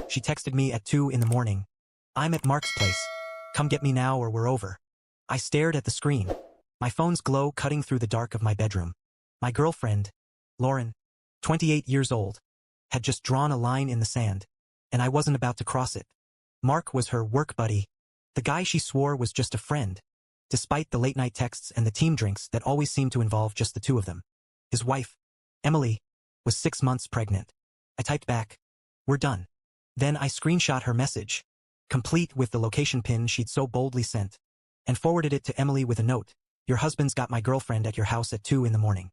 She texted me at 2 in the morning. I'm at Mark's place. Come get me now or we're over. I stared at the screen. My phone's glow cutting through the dark of my bedroom. My girlfriend, Lauren, 28 years old, had just drawn a line in the sand, and I wasn't about to cross it. Mark was her work buddy. The guy she swore was just a friend, despite the late-night texts and the team drinks that always seemed to involve just the two of them. His wife, Emily, was 6 months pregnant. I typed back, "We're done." Then I screenshot her message, complete with the location pin she'd so boldly sent, and forwarded it to Emily with a note. "Your husband's got my girlfriend at your house at 2 in the morning.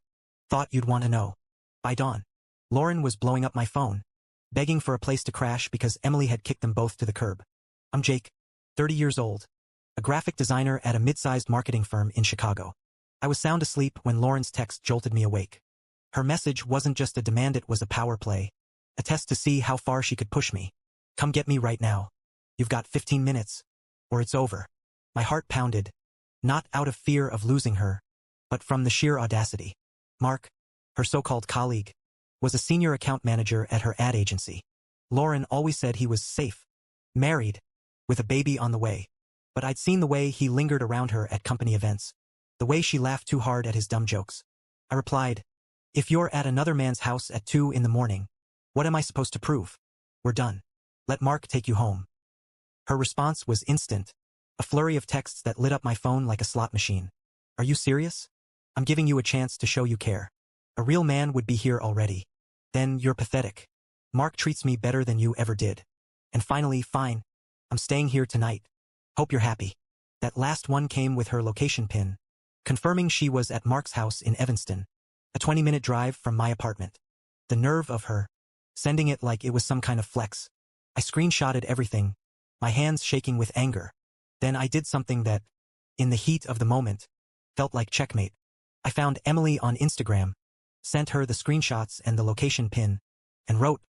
Thought you'd want to know." By dawn, Lauren was blowing up my phone, begging for a place to crash because Emily had kicked them both to the curb. I'm Jake, 30 years old, a graphic designer at a mid-sized marketing firm in Chicago. I was sound asleep when Lauren's text jolted me awake. Her message wasn't just a demand, it was a power play, a test to see how far she could push me. "Come get me right now. You've got 15 minutes, or it's over." My heart pounded, not out of fear of losing her, but from the sheer audacity. Mark, her so-called colleague, was a senior account manager at her ad agency. Lauren always said he was safe, married, with a baby on the way. But I'd seen the way he lingered around her at company events, the way she laughed too hard at his dumb jokes. I replied, "If you're at another man's house at 2 in the morning, what am I supposed to prove? We're done. Let Mark take you home." Her response was instant, a flurry of texts that lit up my phone like a slot machine. "Are you serious? I'm giving you a chance to show you care. A real man would be here already. Then you're pathetic. Mark treats me better than you ever did. And finally, fine. I'm staying here tonight. Hope you're happy." That last one came with her location pin, confirming she was at Mark's house in Evanston, a 20-minute drive from my apartment. The nerve of her, sending it like it was some kind of flex. I screenshotted everything, my hands shaking with anger. Then I did something that, in the heat of the moment, felt like checkmate. I found Emily on Instagram, sent her the screenshots and the location pin, and wrote,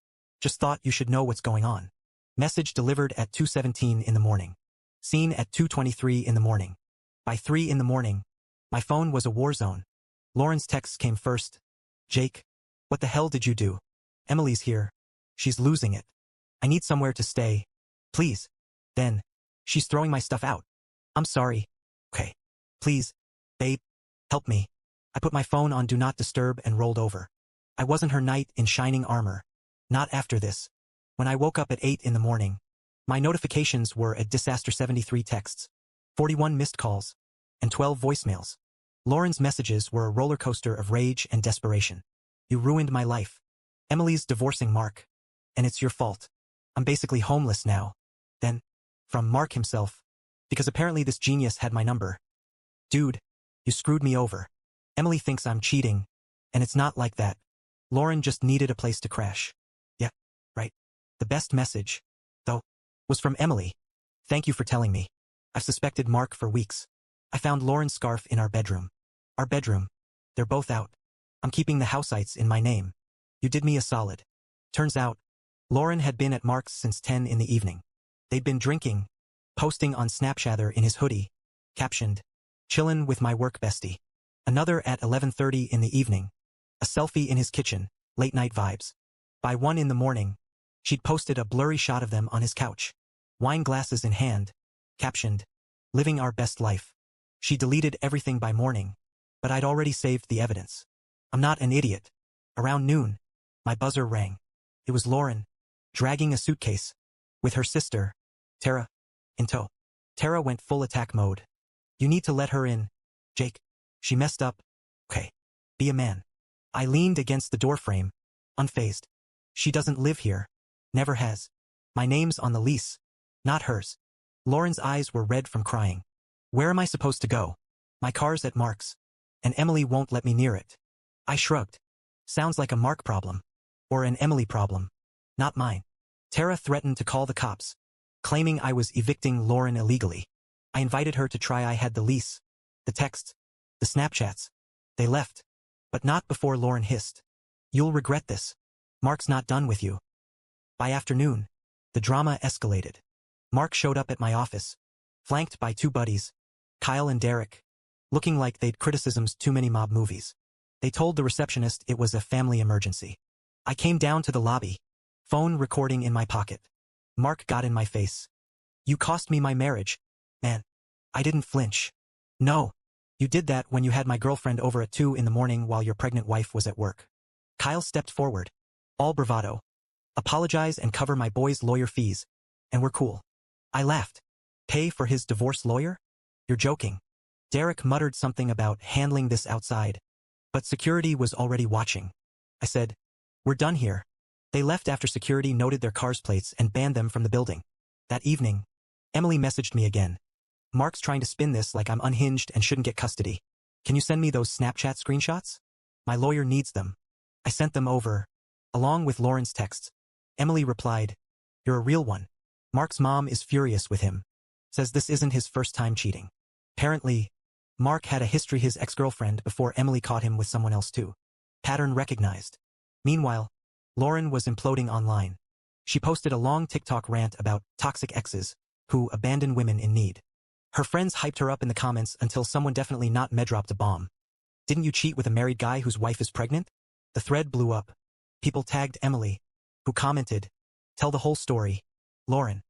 "Just thought you should know what's going on." Message delivered at 2:17 in the morning. Seen at 2:23 in the morning. By 3 in the morning, my phone was a war zone. Lauren's texts came first. "Jake, what the hell did you do? Emily's here. She's losing it. I need somewhere to stay. Please." Then, "She's throwing my stuff out. I'm sorry. Okay. Please, babe, help me." I put my phone on Do Not Disturb and rolled over. I wasn't her knight in shining armor. Not after this. When I woke up at 8 in the morning, my notifications were a disaster: 73 texts, 41 missed calls, and 12 voicemails. Lauren's messages were a roller coaster of rage and desperation. "You ruined my life. Emily's divorcing Mark. And it's your fault. I'm basically homeless now." Then, from Mark himself, because apparently this genius had my number. "Dude, you screwed me over. Emily thinks I'm cheating, and it's not like that. Lauren just needed a place to crash." Yeah, right. The best message, though, was from Emily. "Thank you for telling me. I've suspected Mark for weeks. I found Lauren's scarf in our bedroom. Our bedroom. They're both out. I'm keeping the houseites in my name. You did me a solid." Turns out, Lauren had been at Mark's since 10 in the evening. They'd been drinking, posting on Snapchat in his hoodie, captioned, "Chillin' with my work bestie." Another at 11:30 in the evening, a selfie in his kitchen, late-night vibes. By 1 in the morning, she'd posted a blurry shot of them on his couch, wine glasses in hand, captioned, "Living our best life." She deleted everything by morning, but I'd already saved the evidence. I'm not an idiot. Around noon, my buzzer rang. It was Lauren, dragging a suitcase, with her sister, Tara, in tow. Tara went full attack mode. "You need to let her in, Jake. She messed up. Okay. Be a man." I leaned against the doorframe, unfazed. "She doesn't live here. Never has. My name's on the lease, not hers." Lauren's eyes were red from crying. "Where am I supposed to go? My car's at Mark's, and Emily won't let me near it." I shrugged. "Sounds like a Mark problem. Or an Emily problem. Not mine." Tara threatened to call the cops, claiming I was evicting Lauren illegally. I invited her to try. I had the lease, the texts, the Snapchats. They left, but not before Lauren hissed, "You'll regret this. Mark's not done with you." By afternoon, the drama escalated. Mark showed up at my office, flanked by 2 buddies, Kyle and Derek, looking like they'd criticisms too many mob movies. They told the receptionist it was a family emergency. I came down to the lobby, phone recording in my pocket. Mark got in my face. You cost me my marriage. Man, I didn't flinch. No. You did that when you had my girlfriend over at 2 in the morning while your pregnant wife was at work. Kyle stepped forward. All bravado. Apologize and cover my boy's lawyer fees. And we're cool. I laughed. Pay for his divorce lawyer? You're joking. Derek muttered something about handling this outside. But security was already watching. I said, we're done here. They left after security noted their car's plates and banned them from the building. That evening, Emily messaged me again. Mark's trying to spin this like I'm unhinged and shouldn't get custody. Can you send me those Snapchat screenshots? My lawyer needs them. I sent them over, along with Lauren's texts. Emily replied, you're a real one. Mark's mom is furious with him. Says this isn't his first time cheating. Apparently, Mark had a history his ex-girlfriend before Emily caught him with someone else too. Pattern recognized. Meanwhile, Lauren was imploding online. She posted a long TikTok rant about toxic exes who abandon women in need. Her friends hyped her up in the comments until someone definitely not dropped a bomb. Didn't you cheat with a married guy whose wife is pregnant? The thread blew up. People tagged Emily, who commented, tell the whole story. Lauren.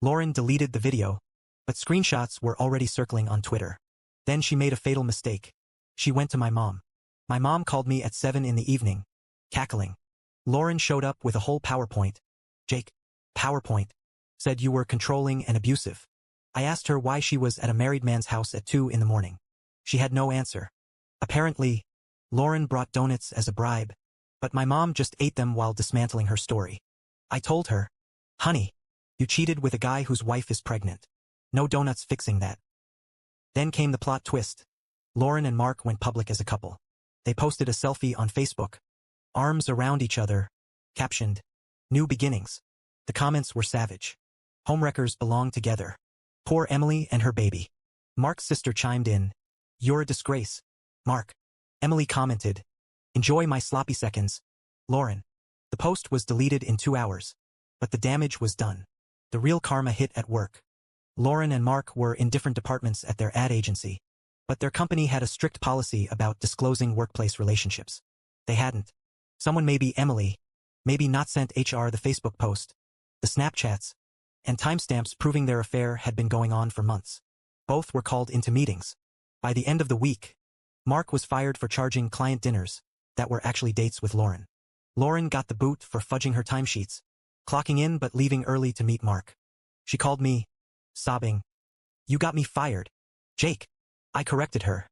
Lauren deleted the video, but screenshots were already circling on Twitter. Then she made a fatal mistake. She went to my mom. My mom called me at 7 in the evening, cackling. Lauren showed up with a whole PowerPoint. Jake, PowerPoint. Said you were controlling and abusive. I asked her why she was at a married man's house at 2 in the morning. She had no answer. Apparently, Lauren brought donuts as a bribe, but my mom just ate them while dismantling her story. I told her, honey, you cheated with a guy whose wife is pregnant. No donuts fixing that. Then came the plot twist. Lauren and Mark went public as a couple. They posted a selfie on Facebook. Arms around each other. Captioned, New Beginnings. The comments were savage. Homewreckers belong together. Poor Emily and her baby. Mark's sister chimed in. You're a disgrace. Mark. Emily commented. Enjoy my sloppy seconds. Lauren. The post was deleted in 2 hours. But the damage was done. The real karma hit at work. Lauren and Mark were in different departments at their ad agency. But their company had a strict policy about disclosing workplace relationships. They hadn't. Someone, maybe Emily, maybe not, sent HR the Facebook post, the Snapchats, and timestamps proving their affair had been going on for months. Both were called into meetings. By the end of the week, Mark was fired for charging client dinners that were actually dates with Lauren. Lauren got the boot for fudging her timesheets, clocking in but leaving early to meet Mark. She called me, sobbing. You got me fired. Jake. I corrected her.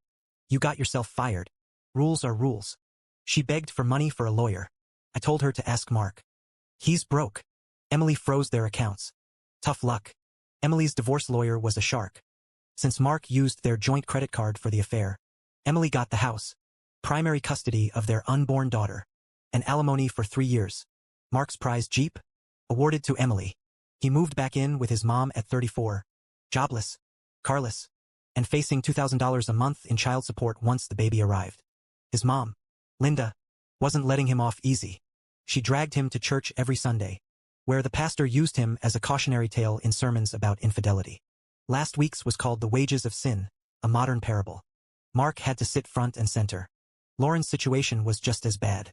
You got yourself fired. Rules are rules. She begged for money for a lawyer. I told her to ask Mark. He's broke. Emily froze their accounts. Tough luck. Emily's divorce lawyer was a shark. Since Mark used their joint credit card for the affair, Emily got the house, primary custody of their unborn daughter, and alimony for 3 years. Mark's prize Jeep? Awarded to Emily. He moved back in with his mom at 34, jobless, carless, and facing $2,000 a month in child support once the baby arrived. His mom, Linda, wasn't letting him off easy. She dragged him to church every Sunday, where the pastor used him as a cautionary tale in sermons about infidelity. Last week's was called The Wages of Sin, a modern parable. Mark had to sit front and center. Lauren's situation was just as bad.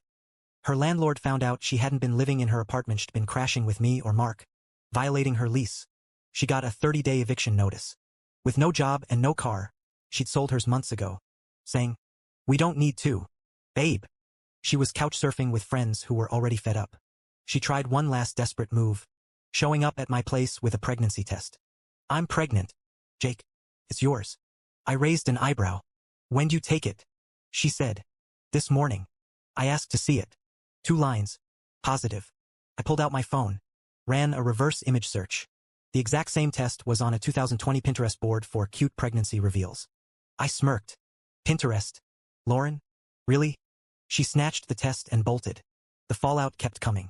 Her landlord found out she hadn't been living in her apartment, she'd been crashing with me or Mark, violating her lease. She got a 30-day eviction notice. With no job and no car, she'd sold hers months ago, saying, we don't need to, babe. She was couch surfing with friends who were already fed up. She tried one last desperate move, showing up at my place with a pregnancy test. I'm pregnant. Jake, it's yours. I raised an eyebrow. When'd you take it? She said. This morning. I asked to see it. 2 lines. Positive. I pulled out my phone. Ran a reverse image search. The exact same test was on a 2020 Pinterest board for cute pregnancy reveals. I smirked. Pinterest? Lauren? Really? She snatched the test and bolted. The fallout kept coming.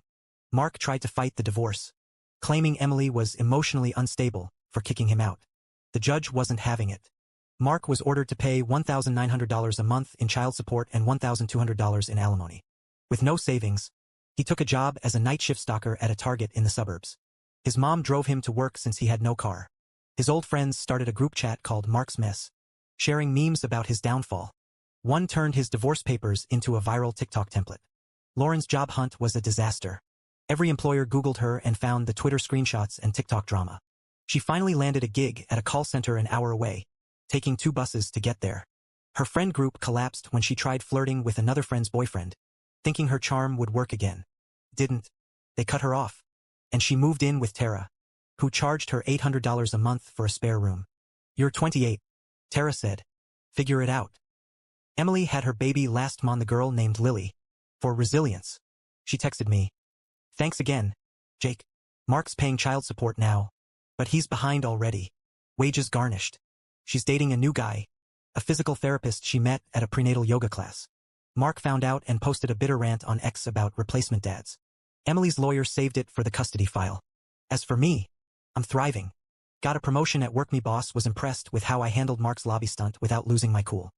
Mark tried to fight the divorce, claiming Emily was emotionally unstable for kicking him out. The judge wasn't having it. Mark was ordered to pay $1,900 a month in child support and $1,200 in alimony. With no savings, he took a job as a night shift stalker at a Target in the suburbs. His mom drove him to work since he had no car. His old friends started a group chat called Mark's Mess, sharing memes about his downfall. One turned his divorce papers into a viral TikTok template. Lauren's job hunt was a disaster. Every employer Googled her and found the Twitter screenshots and TikTok drama. She finally landed a gig at a call center an hour away, taking 2 buses to get there. Her friend group collapsed when she tried flirting with another friend's boyfriend, thinking her charm would work again. Didn't. They cut her off. And she moved in with Tara, who charged her $800 a month for a spare room. "You're 28, Tara said. Figure it out." Emily had her baby last month. The girl named Lily. For resilience. She texted me. "Thanks again, Jake. Mark's paying child support now, but he's behind already. Wages garnished. She's dating a new guy, a physical therapist she met at a prenatal yoga class. Mark found out and posted a bitter rant on X about replacement dads. Emily's lawyer saved it for the custody file. As for me, I'm thriving. Got a promotion at work. My boss was impressed with how I handled Mark's lobby stunt without losing my cool.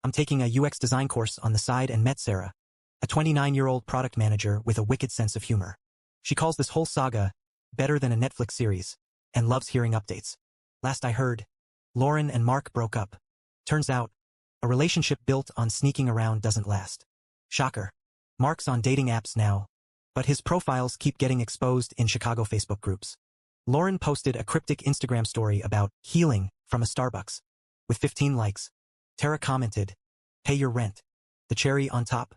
I'm taking a UX design course on the side and met Sarah, a 29-year-old product manager with a wicked sense of humor. She calls this whole saga better than a Netflix series and loves hearing updates. Last I heard, Lauren and Mark broke up. Turns out, a relationship built on sneaking around doesn't last. Shocker. Mark's on dating apps now, but his profiles keep getting exposed in Chicago Facebook groups. Lauren posted a cryptic Instagram story about healing from a Starbucks. With 15 likes. Tara commented, "Pay your rent." The cherry on top.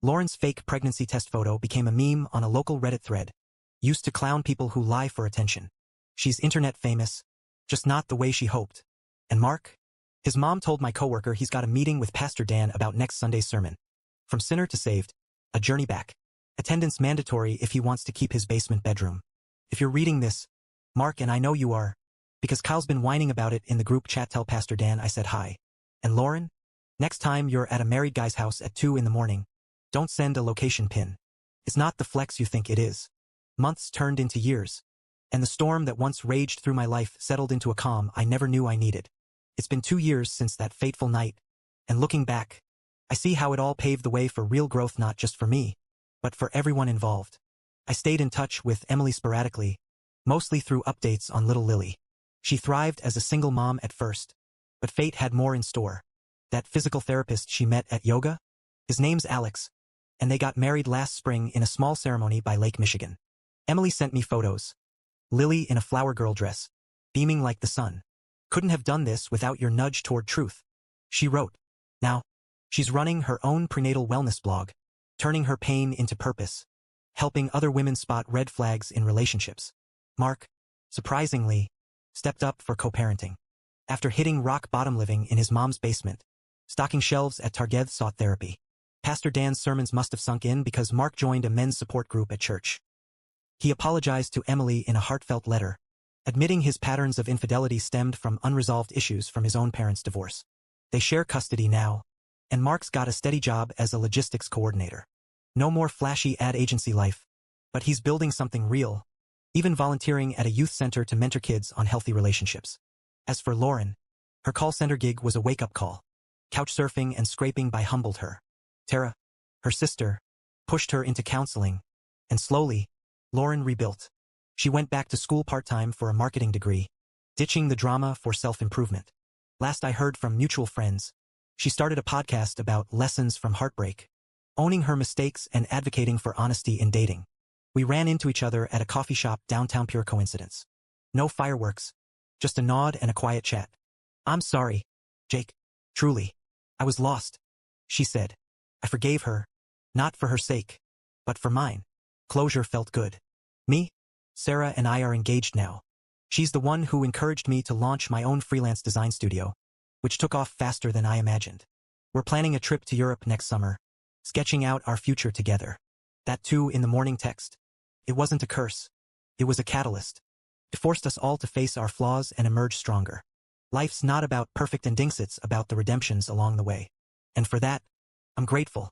Lauren's fake pregnancy test photo became a meme on a local Reddit thread, used to clown people who lie for attention. She's internet famous, just not the way she hoped. And Mark? His mom told my coworker he's got a meeting with Pastor Dan about next Sunday's sermon. From sinner to saved, a journey back. Attendance mandatory if he wants to keep his basement bedroom. If you're reading this, Mark, and I know you are, because Kyle's been whining about it in the group chat, tell Pastor Dan I said hi. And Lauren? Next time you're at a married guy's house at 2 in the morning, don't send a location pin. It's not the flex you think it is. Months turned into years, and the storm that once raged through my life settled into a calm I never knew I needed. It's been 2 years since that fateful night, and looking back, I see how it all paved the way for real growth, not just for me, but for everyone involved. I stayed in touch with Emily sporadically, mostly through updates on little Lily. She thrived as a single mom at first, but fate had more in store. That physical therapist she met at yoga? His name's Alex, and they got married last spring in a small ceremony by Lake Michigan. Emily sent me photos. Lily in a flower girl dress, beaming like the sun. Couldn't have done this without your nudge toward truth. She wrote. Now, she's running her own prenatal wellness blog, turning her pain into purpose, helping other women spot red flags in relationships. Mark, surprisingly, stepped up for co-parenting. After hitting rock bottom living in his mom's basement, stocking shelves at Target, sought therapy. Pastor Dan's sermons must have sunk in because Mark joined a men's support group at church. He apologized to Emily in a heartfelt letter, admitting his patterns of infidelity stemmed from unresolved issues from his own parents' divorce. They share custody now, and Mark's got a steady job as a logistics coordinator. No more flashy ad agency life, but he's building something real, even volunteering at a youth center to mentor kids on healthy relationships. As for Lauren, her call center gig was a wake-up call. Couch surfing and scraping by humbled her. Tara, her sister, pushed her into counseling, and slowly, Lauren rebuilt. She went back to school part-time for a marketing degree, ditching the drama for self-improvement. Last I heard from mutual friends, she started a podcast about lessons from heartbreak, owning her mistakes and advocating for honesty in dating. We ran into each other at a coffee shop downtown, pure coincidence. No fireworks, just a nod and a quiet chat. "I'm sorry, Jake. Truly. I was lost," she said. I forgave her, not for her sake, but for mine. Closure felt good. Me, Sarah, and I are engaged now. She's the one who encouraged me to launch my own freelance design studio, which took off faster than I imagined. We're planning a trip to Europe next summer, sketching out our future together. That 2 in the morning text. It wasn't a curse. It was a catalyst. It forced us all to face our flaws and emerge stronger. Life's not about perfect endings, it's about the redemptions along the way. And for that, I'm grateful.